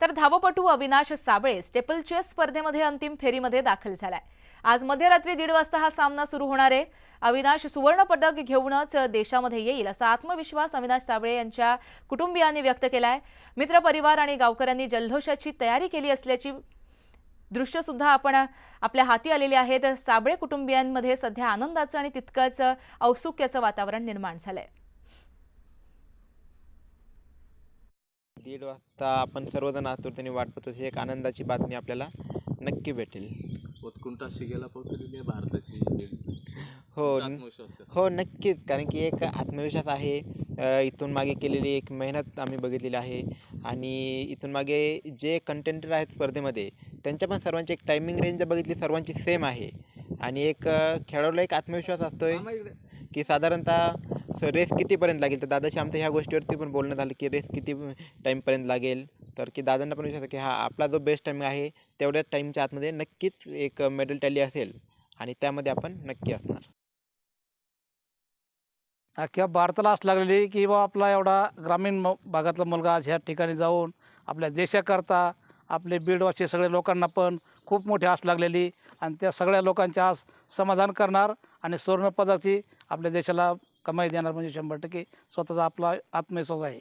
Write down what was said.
तर धावपटू Avinash Sable staple chess स्पर्धेमध्ये अंतिम फेरीमध्ये दाखल झालाय। आज मध्यरात्री 1:30 वाजता हा सामना सुरू होणार आहे। अविनाश सुवर्ण पदक घेऊनच देशामध्ये येईल असा आत्मविश्वास अविनाश साबळे यांच्या कुटुंबियांनी व्यक्त केलाय। मित्र परिवार आणि गावकऱ्यांनी जल्लोषाची तयारी केली असल्याची दृश्य सुद्धा आपण आपल्या हाती आलेली आहेत। साबळे कुटुंबियांमध्ये सध्या आनंदाचं आणि तितकंच औत्सुक्याचं वातावरण निर्माण झालंय। 1:30 वाजता आपण सर्वजण आतुरतेने वाट पाहतो। ही एक आनंदाची बातमी आपल्याला नक्की भेटेल। उत्कंठा शिगेला पोहोचलेली आहे भारताची हो आत्मविश्वास कसा? हो नक्कीच, कारण की एक आत्मविश्वास आहे। इथून मागे केलेली एक मेहनत आम्ही बघितलेली आहे आणि इथून मागे जे कंटेंटर आहेत स्पर्धेमध्ये त्यांच्या पण सर्वांची एक टायमिंग रेंज बघितली, सर्वांची सेम आहे आणि एक खेळाडूला एक आत्मविश्वास असतोय की साधारणतः रेस कितीपर्यंत लागेल। तर दादाशी आमचं ह्या गोष्टीवरती पण बोलणं झालं की रेस किती टाईमपर्यंत लागेल, तर की दादांना पण विश्वास आहे की हा आपला जो बेस्ट टाईम आहे तेवढ्याच टाईमच्या आतमध्ये नक्कीच एक मेडल टॅली असेल आणि त्यामध्ये आपण नक्की असणार। अख्ख्या भारताला आस लागलेली की बा आपला एवढा ग्रामीण भागातला मुलगा आज ह्या ठिकाणी जाऊन आपल्या देशाकरता आपले बीडवासी सगळे लोकांना पण खूप मोठी आस लागलेली आणि त्या सगळ्या लोकांच्या आस समाधान करणार आणि सुवर्णपदकाची आपल्या देशाला कमाई देणार म्हणजे 100% स्वतःचा आपला आत्मविश्वास आहे।